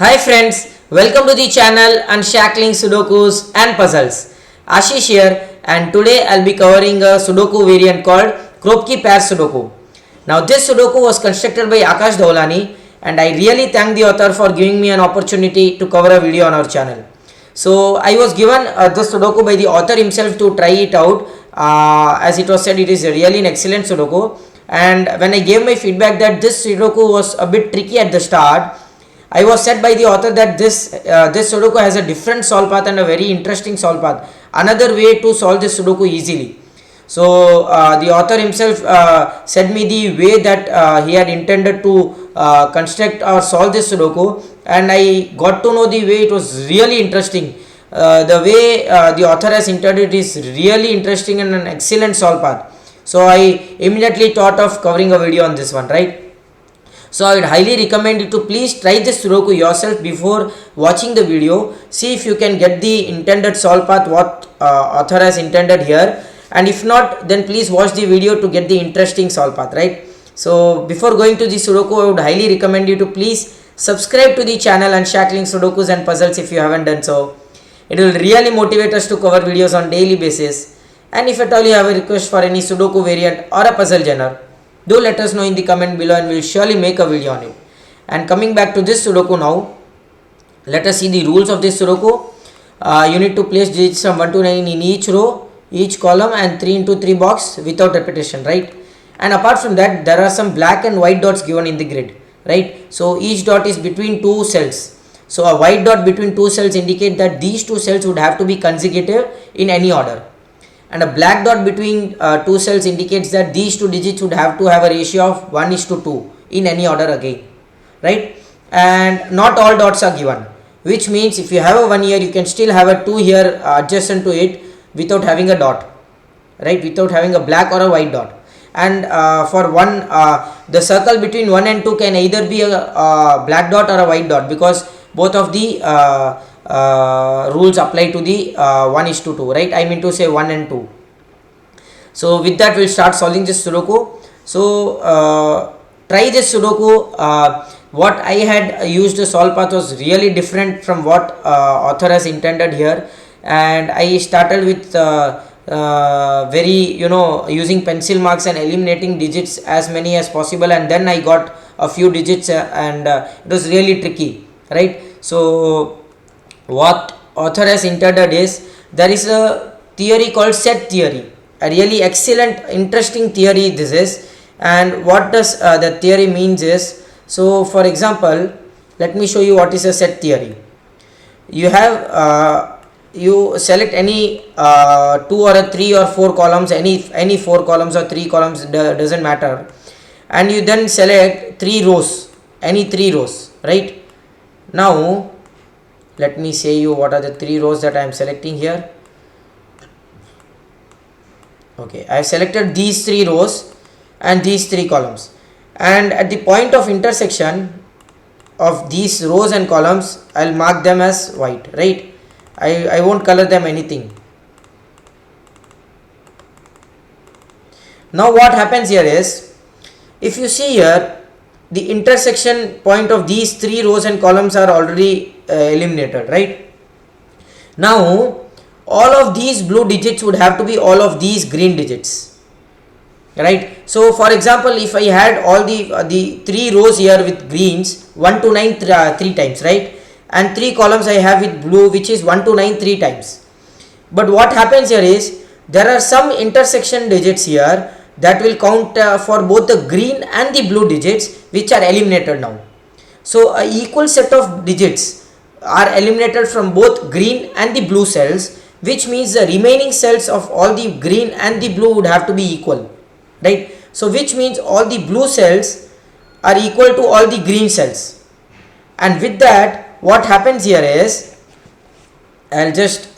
Hi friends, welcome to the channel Unshackling Sudokus and Puzzles. Ashish here, and today I'll be covering a Sudoku variant called Kropki Pairs Sudoku. Now this Sudoku was constructed by Akash Doulani, and I really thank the author for giving me an opportunity to cover a video on our channel. So I was given this Sudoku by the author himself to try it out. As it was said, it is really an excellent Sudoku, and when I gave my feedback that this Sudoku was a bit tricky at the start, I was said by the author that this Sudoku has a different solve path and a very interesting solve path. Another way to solve this Sudoku easily. So the author himself said me the way that he had intended to construct or solve this Sudoku, and I got to know the way it was really interesting. The way the author has intended is really interesting and an excellent solve path. So I immediately thought of covering a video on this one, right? So I would highly recommend you to please try this Sudoku yourself before watching the video. See if you can get the intended solve path what author has intended here, and if not, then please watch the video to get the interesting solve path, right? So before going to the Sudoku, I would highly recommend you to please subscribe to the channel Unshackling Sudokus and Puzzles if you haven't done so. It will really motivate us to cover videos on daily basis. And if at all you have a request for any Sudoku variant or a puzzle genre, do let us know in the comment below and we will surely make a video on it. And coming back to this Sudoku now, let us see the rules of this Sudoku. You need to place digits from 1 to 9 in each row, each column, and 3 into 3 box without repetition, right? And apart from that, there are some black and white dots given in the grid, right? So each dot is between two cells. So a white dot between two cells indicate that these two cells would have to be consecutive in any order. And a black dot between two cells indicates that these two digits would have to have a ratio of 1:2 in any order again, right? And not all dots are given, which means if you have a 1 here, you can still have a 2 here adjacent to it without having a dot, right? Without having a black or a white dot. And for one, the circle between 1 and 2 can either be a black dot or a white dot, because both of the rules apply to the 1:2, right? I mean to say 1 and 2. So with that, we'll start solving this Sudoku. So try this Sudoku. What I had used the solve path was really different from what author has intended here, and I started with using pencil marks and eliminating digits as many as possible, and then I got a few digits and it was really tricky, right? So what author has intended is, there is a theory called set theory, a really excellent interesting theory this is. And what does the theory means is, so for example, let me show you what is a set theory. You have you select any 2 or a 3 or 4 columns, any 4 columns or 3 columns, doesn't matter, and you then select 3 rows, any 3 rows, right? Now let me say you what are the 3 rows that I am selecting here. Okay, I have selected these 3 rows and these 3 columns, and at the point of intersection of these rows and columns, I'll mark them as white, right? I won't color them anything. Now what happens here is, if you see here, the intersection point of these 3 rows and columns are already eliminated, right? Now all of these blue digits would have to be all of these green digits, right? So for example, if I had all the 3 rows here with greens, 1 to 9 3 times, right? And 3 columns I have with blue, which is 1 to 9 3 times. But what happens here is, there are some intersection digits here that will count for both the green and the blue digits, which are eliminated now. So a equal set of digits are eliminated from both green and the blue cells, which means the remaining cells of all the green and the blue would have to be equal, right? So which means all the blue cells are equal to all the green cells. And with that, what happens here is, I'll just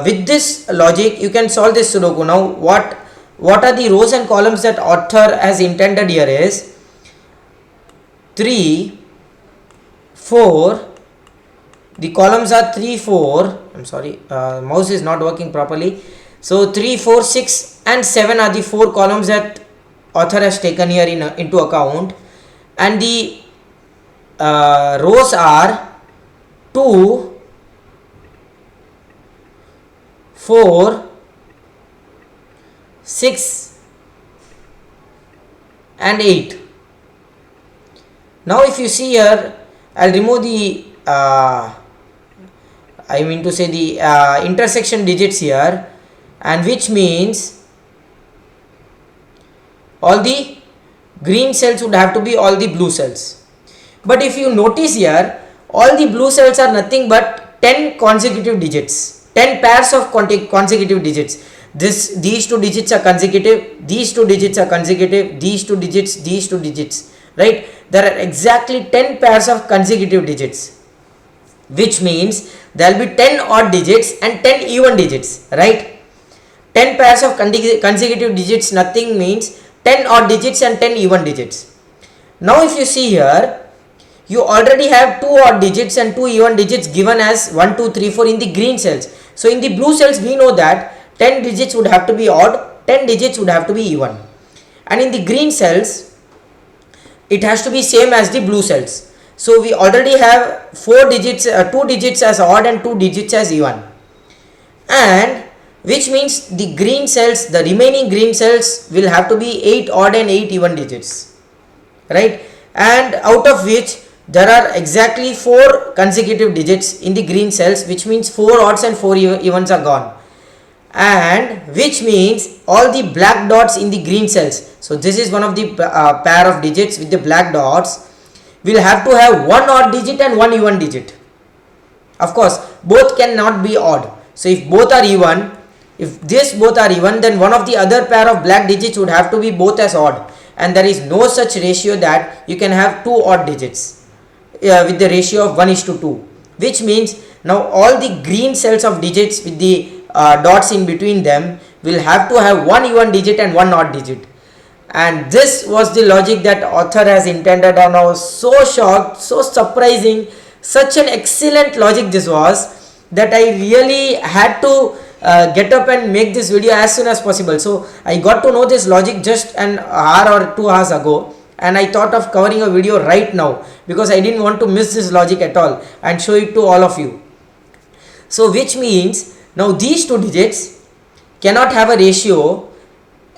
with this logic you can solve this Sudoku. Now what are the rows and columns that author has intended here is 3, 4, the columns are 3, 4, I'm sorry, mouse is not working properly. So 3, 4, 6 and 7 are the 4 columns that author has taken here into account, and the rows are 2, 4, 6 and 8. Now if you see here, I'll remove the the intersection digits here, and which means all the green cells would have to be all the blue cells. But if you notice here, all the blue cells are nothing but 10 consecutive digits, 10 pairs of consecutive digits. These two digits are consecutive, these two digits are consecutive, these two digits, right? There are exactly 10 pairs of consecutive digits, which means there will be 10 odd digits and 10 even digits, right? 10 pairs of consecutive digits nothing means 10 odd digits and 10 even digits. Now if you see here, you already have 2 odd digits and 2 even digits given as 1, 2, 3, 4 in the green cells. So in the blue cells we know that 10 digits would have to be odd, 10 digits would have to be even. And in the green cells, it has to be same as the blue cells. So we already have 2 digits as odd and 2 digits as even. And which means the green cells, the remaining green cells will have to be 8 odd and 8 even digits, right? And out of which there are exactly 4 consecutive digits in the green cells, which means 4 odds and 4 evens are gone. And which means all the black dots in the green cells, so this is one of the pair of digits with the black dots, will have to have 1 odd digit and 1 even digit. Of course both cannot be odd, so if both are even, if this both are even, then one of the other pair of black digits would have to be both as odd, and there is no such ratio that you can have 2 odd digits with the ratio of 1:2, which means now all the green cells of digits with the dots in between them will have to have 1 even digit and 1 odd digit. And this was the logic that author has intended, and I was so shocked, so surprising, such an excellent logic this was, that I really had to get up and make this video as soon as possible. So I got to know this logic just an hour or 2 hours ago, and I thought of covering a video right now because I didn't want to miss this logic at all and show it to all of you. So which means now these two digits cannot have a ratio,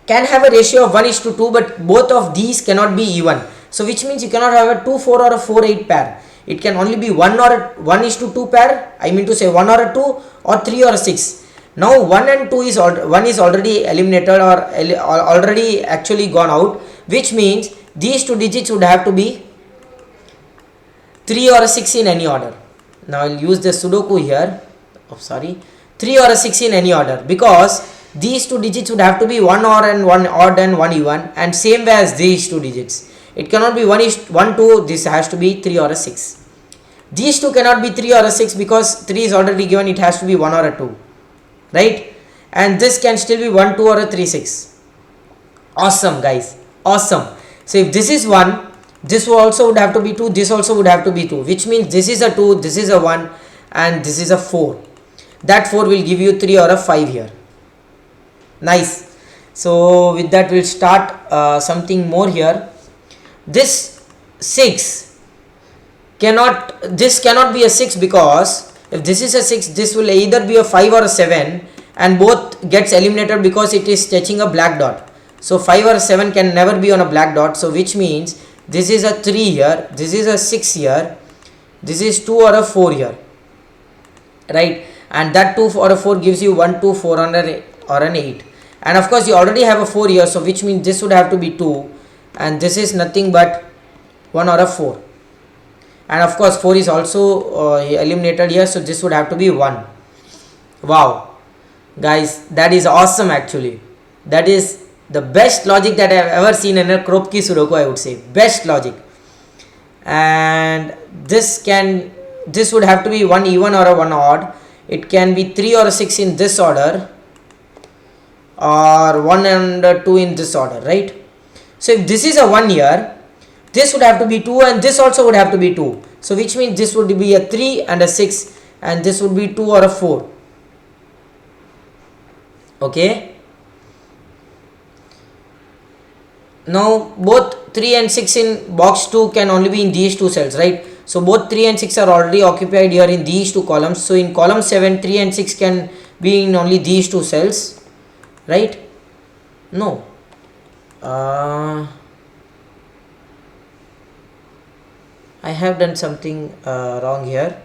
can have a ratio of 1:2, but both of these cannot be even. So which means you cannot have a 2, 4 or a 4, 8 pair. It can only be 1 or a 1:2 pair, I mean to say 1 or a 2 or 3 or a 6. Now 1 and 2 is 1 is already eliminated or already actually gone out, which means these two digits would have to be 3 or a 6 in any order. Now I will use the Sudoku here. 3 or a 6 in any order, because these two digits would have to be 1 odd and 1 odd and 1 even, and same way as these two digits. It cannot be 1, 2, this has to be 3 or a 6. These two cannot be 3 or a 6 because 3 is already given, it has to be 1 or a 2, right? And this can still be 1, 2 or a 3, 6. Awesome guys, awesome. So if this is 1, this also would have to be 2, this also would have to be 2, which means this is a 2, this is a 1 and this is a 4. That 4 will give you 3 or a 5 here. Nice. So with that we'll start something more here. This 6 cannot be a 6, because if this is a 6, this will either be a 5 or a 7, and both gets eliminated because it is touching a black dot. So 5 or a 7 can never be on a black dot, so which means this is a 3 here, this is a 6 here, this is 2 or a 4 here, right? And that 2 or a 4 gives you 1, 2, 4 or an 8. And of course you already have a 4 here, so which means this would have to be 2, and this is nothing but 1 or a 4. And of course 4 is also eliminated here, so this would have to be 1. Wow guys, that is awesome. Actually that is the best logic that I have ever seen in a Kropki Sudoku, I would say. Best logic. And this would have to be 1 even or a 1 odd. It can be 3 or a 6 in this order, or 1 and 2 in this order, right? So if this is a 1 here, this would have to be 2, and this also would have to be 2. So which means this would be a 3 and a 6, and this would be 2 or a 4. Okay. Now both 3 and 6 in box 2 can only be in these two cells, right? So both 3 and 6 are already occupied here in these two columns. So in column 7, 3 and 6 can be in only these two cells, right? No. I have done something wrong here.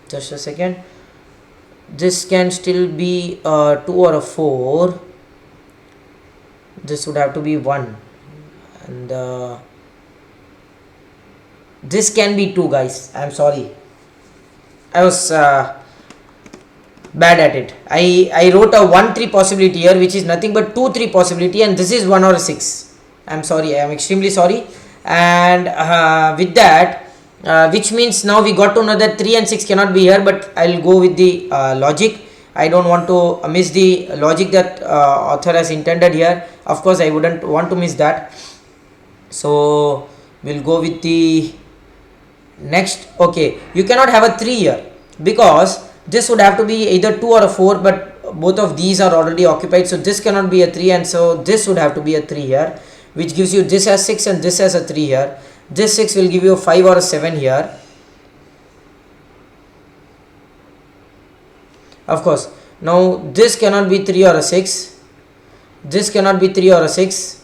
Just a second. This can still be a 2 or a 4. This would have to be 1. And this can be 2, guys. I'm sorry. I was bad at it. I wrote a 1-3 possibility here, which is nothing but 2-3 possibility, and this is 1 or a 6. I'm sorry. I am extremely sorry. And with that, which means now we got to know that 3 and 6 cannot be here, but I'll go with the logic. I don't want to miss the logic that author has intended here. Of course, I wouldn't want to miss that. So we'll go with the next. Okay, you cannot have a 3 here because this would have to be either 2 or a 4, but both of these are already occupied. So this cannot be a 3, and so this would have to be a 3 here, which gives you this as 6 and this as a 3 here. This 6 will give you a 5 or a 7 here. Of course, now this cannot be 3 or a 6. This cannot be 3 or a 6.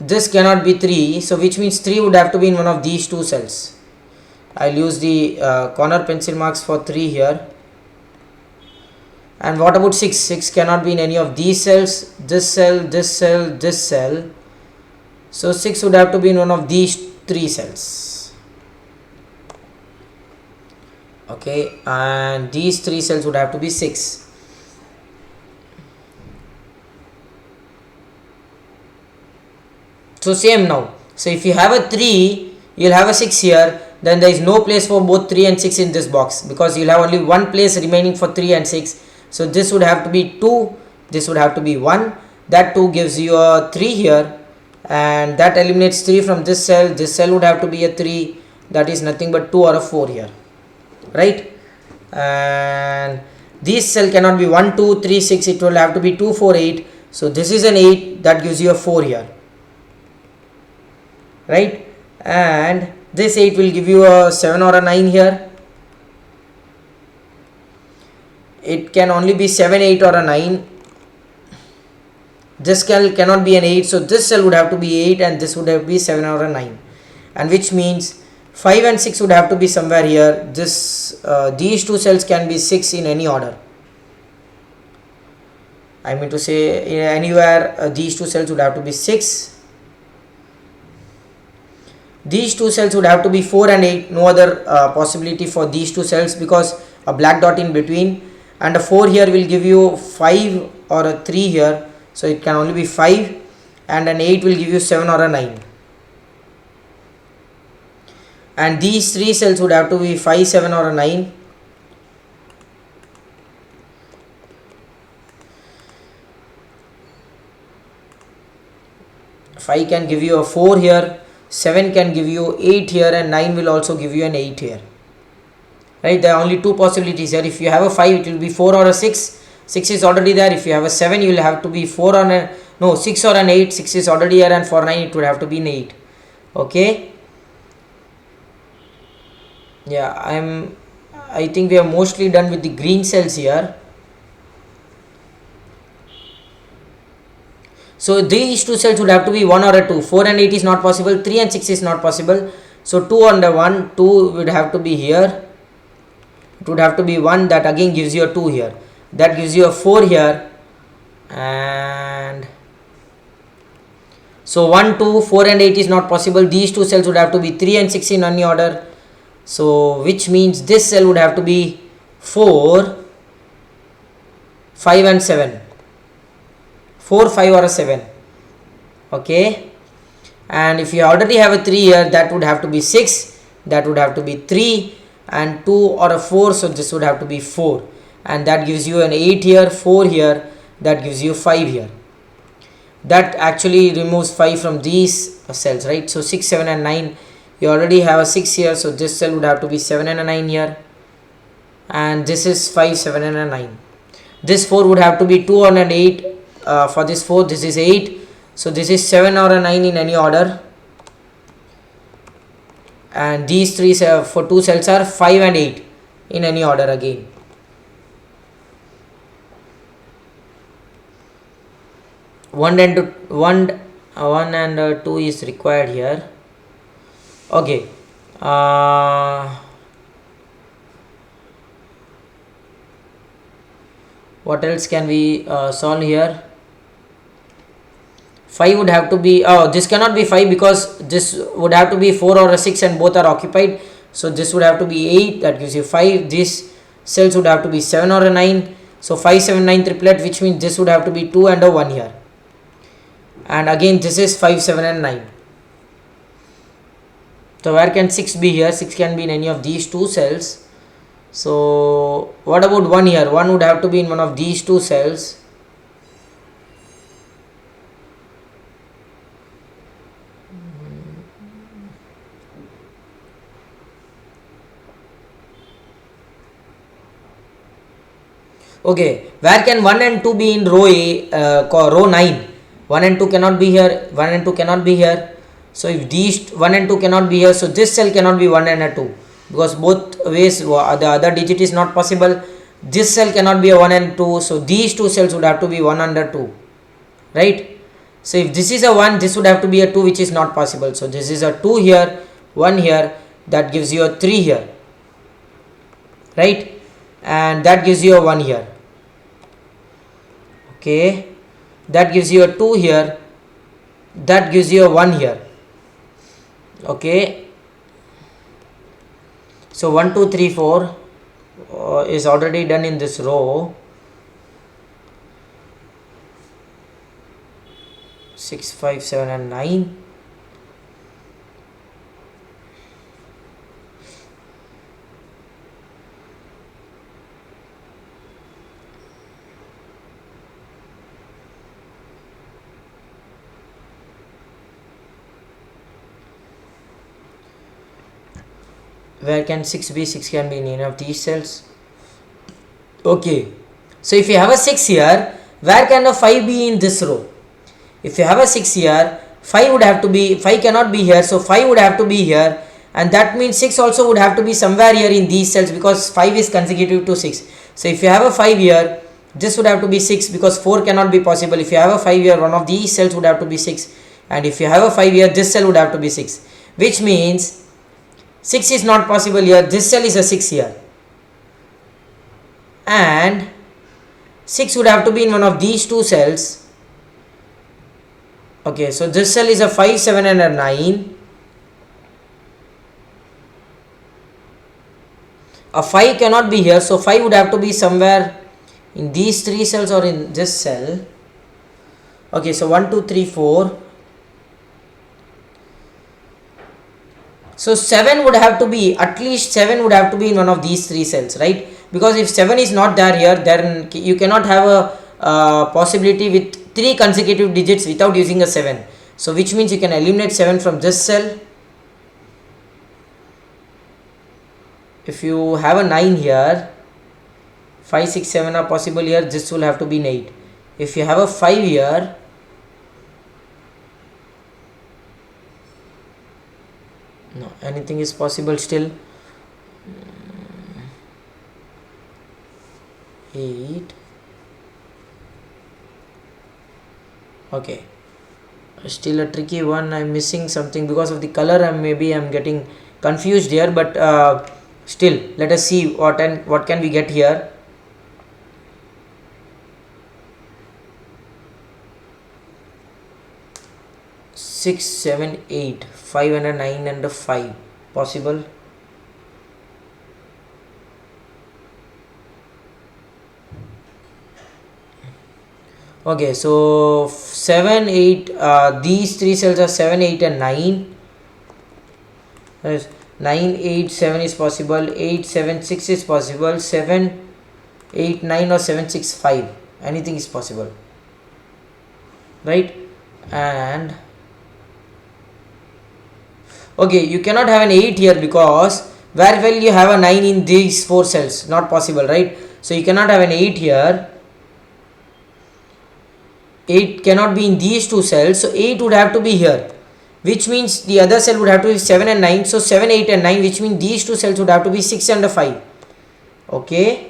This cannot be 3. So which means 3 would have to be in one of these two cells. I'll use the corner pencil marks for 3 here. And what about 6? 6 cannot be in any of these cells. This cell, this cell, this cell. So 6 would have to be in one of these 3 cells. Okay, and these 3 cells would have to be 6. So same now. So if you have a 3, you'll have a 6 here. Then there is no place for both 3 and 6 in this box, because you'll have only one place remaining for 3 and 6. So this would have to be 2. This would have to be 1. That 2 gives you a 3 here. And that eliminates 3 from this cell. This cell would have to be a 3. That is nothing but 2 or a 4 here, right? And this cell cannot be 1, 2, 3, 6. It will have to be 2, 4, 8. So this is an 8. That gives you a 4 here, right? And this 8 will give you a 7 or a 9 here. It can only be 7, 8 or a 9. This cell cannot be an 8, so this cell would have to be 8 and this would have to be 7 or a 9. And which means 5 and 6 would have to be somewhere here. These two cells can be 6 in any order. I mean to say anywhere these two cells would have to be 6. These two cells would have to be 4 and 8. No other possibility for these two cells, because a black dot in between. And a 4 here will give you 5 or a 3 here. So it can only be 5, and an 8 will give you 7 or a 9. And these 3 cells would have to be 5, 7 or a 9. Five can give you a 4 here, 7 can give you 8 here, and 9 will also give you an 8 here. Right, there are only two possibilities here. If you have a 5, it will be 4 or a 6. 6 is already there. If you have a 7, you will have to be 4 or a, no, 6 or an 8. 6 is already here, and for 9 it would have to be an 8. Okay. Yeah, I think we are mostly done with the green cells here. So these two cells would have to be 1 or a 2. 4 and 8 is not possible. 3 and 6 is not possible. So 2 and a 1. 2 would have to be here. It would have to be 1. That again gives you a 2 here. That gives you a 4 here. And so 1, 2, 4 and 8 is not possible. These two cells would have to be 3 and 6 in any order. So which means this cell would have to be 4, 5 and 7. 4, 5 or a 7. Okay. And if you already have a 3 here, that would have to be 6. That would have to be 3 and 2 or a 4. So this would have to be 4. And that gives you an 8 here, 4 here. That gives you 5 here. That actually removes 5 from these cells, right? So 6, 7 and 9. You already have a 6 here. So this cell would have to be 7 and a 9 here. And this is 5, 7 and a 9. this 4 would have to be 2 and 8. For this 4, this is 8, so this is 7 or a 9 in any order, and these three for 2 cells are 5 and 8 in any order again. One and 2 is required here. Okay, what else can we solve here? 5 would have to be, this cannot be 5 because this would have to be 4 or a 6 and both are occupied, so this would have to be 8, that gives you 5. These cells would have to be 7 or a 9, so 5 7 9 triplet, which means this would have to be 2 and a 1 here, and again this is 5 7 and 9. So where can 6 be here? 6 can be in any of these 2 cells. So what about 1 here? 1 would have to be in one of these 2 cells. Okay, where can 1 and 2 be in row A, row 9? 1 and 2 cannot be here, 1 and 2 cannot be here. So if these 1 and 2 cannot be here, so this cell cannot be 1 and a 2, because both ways the other digit is not possible. This cell cannot be a 1 and 2, so these 2 cells would have to be 1 under 2, right? So if this is a 1, this would have to be a 2, which is not possible. So this is a 2 here, 1 here, that gives you a 3 here, right? And that gives you a 1 here. Okay, that gives you a 2 here, that gives you a 1 here. Okay, so 1 2 3 4 is already done in this row. 6 5 7 and 9. Where can 6 be? 6 can be in any of these cells. Okay, so if you have a 6 here, where can a 5 be in this row? If you have a 6 here, 5 would have to be, 5 cannot be here, so 5 would have to be here, and that means 6 also would have to be somewhere here in these cells, because 5 is consecutive to 6. So if you have a 5 here, this would have to be 6, because 4 cannot be possible. If you have a 5 here, one of these cells would have to be 6, and if you have a 5 here, this cell would have to be 6, which means 6 is not possible here. This cell is a 6 here, and 6 would have to be in one of these 2 cells. Okay, so this cell is a 5 7 and a 9. A 5 cannot be here, so 5 would have to be somewhere in these 3 cells or in this cell. Okay, so 1 2 3 4. So 7 would have to be, at least 7 would have to be in one of these 3 cells, right? Because if 7 is not there here, then you cannot have a possibility with 3 consecutive digits without using a 7. So which means you can eliminate 7 from this cell. If you have a 9 here, 5 6 7 are possible here, this will have to be an 8. If you have a 5 here, no, anything is possible still. 8. Okay, still a tricky one. I'm missing something because of the color. Maybe I'm getting confused here, but still let us see what can we get here. Six, 7, 8, 5 and a 9 and a 5 possible. Okay, so 7 8, these 3 cells are 7 8 and 9. 9 8 7 is possible, 8 7 6 is possible, 7 8 9 or 7 6 5, anything is possible, right? And okay, you cannot have an 8 here because where will you have a 9 in these 4 cells? Not possible, right? So you cannot have an 8 here. 8 cannot be in these two cells, so 8 would have to be here, which means the other cell would have to be 7 and 9. So 7, 8 and 9, which means these two cells would have to be 6 and 5. Okay.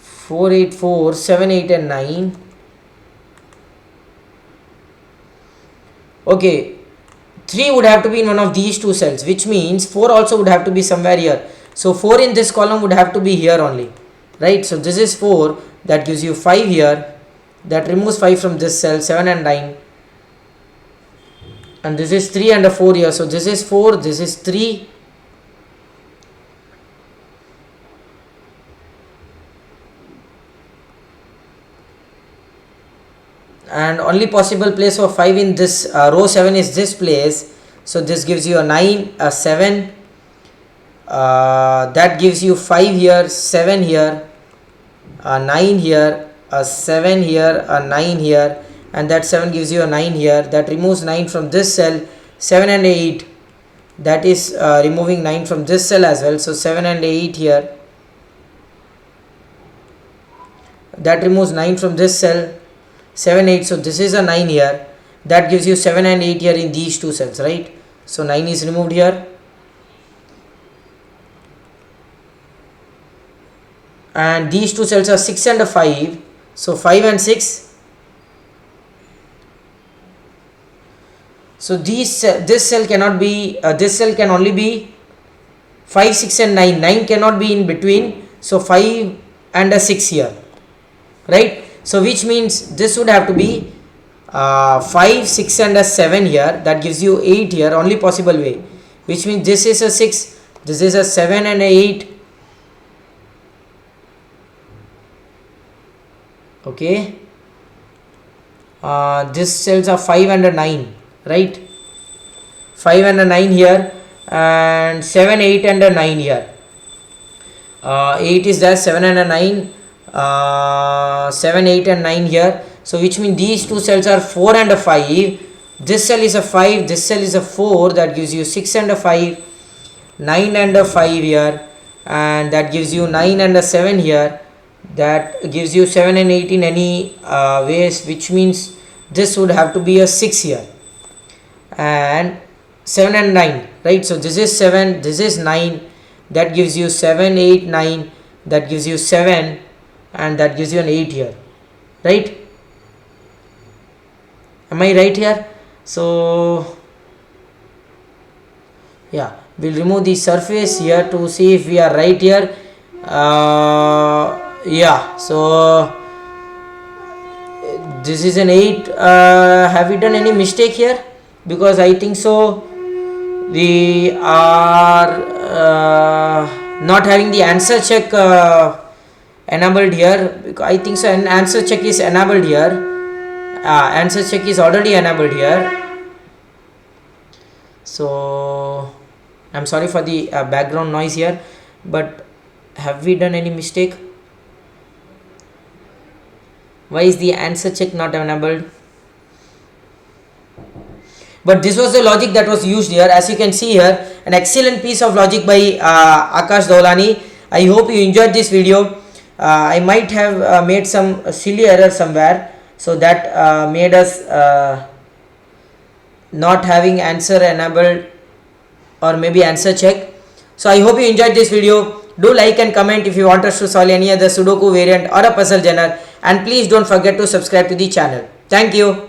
Four, 8, 4, 7, 8 and 9. Okay, 3 would have to be in one of these two cells, which means 4 also would have to be somewhere here. So 4 in this column would have to be here only, right? So this is 4, that gives you 5 here, that removes 5 from this cell, 7 and 9, and this is 3 and a 4 here. So this is 4, this is 3, and only possible place for 5 in this row 7 is this place. So this gives you a 9, a 7, that gives you 5 here, 7 here, a 9 here, a 7 here, a 9 here, and that 7 gives you a 9 here. That removes 9 from this cell, 7 and 8, that is removing 9 from this cell as well. So 7 and 8 here, that removes 9 from this cell, 7, 8, so this is a 9 here, that gives you 7 and 8 here in these two cells, right? So 9 is removed here, and these two cells are 6 and 5, so 5 and 6. So this cell cannot be, this cell can only be 5, 6 and 9, 9 cannot be in between, so 5 and a 6 here, right? So which means this would have to be 5, 6 and a 7 here, that gives you 8 here, only possible way, which means this is a 6, this is a 7 and a 8. Okay, this cells are 5 and a 9, right? 5 and a 9 here, and 7, 8 and a 9 here. 8 is there, 7 and a 9, 7, 8 and 9 here. So which means these two cells are 4 and a 5. This cell is a 5, this cell is a 4, that gives you 6 and a 5, 9 and a 5 here, and that gives you 9 and a 7 here, that gives you 7 and 8 in any ways, which means this would have to be a 6 here, and 7 and 9, right? So this is 7, this is 9, that gives you 7, 8, 9, that gives you 7, and that gives you an 8 here, right? Am I right here? So yeah, we'll remove the surface here to see if we are right here. Yeah, so this is an 8. Have we done any mistake here? Because I think so we are not having the answer check enabled here. I think so an answer check is enabled here. Answer check is already enabled here. So I'm sorry for the background noise here, but have we done any mistake? Why is the answer check not enabled? But this was the logic that was used here. As you can see here, an excellent piece of logic by Akash Doulani. I hope you enjoyed this video. I might have made some silly error somewhere, so that made us not having answer enabled, or maybe answer check. So I hope you enjoyed this video. Do like and comment if you want us to solve any other Sudoku variant or a puzzle genre, and please don't forget to subscribe to the channel. Thank you.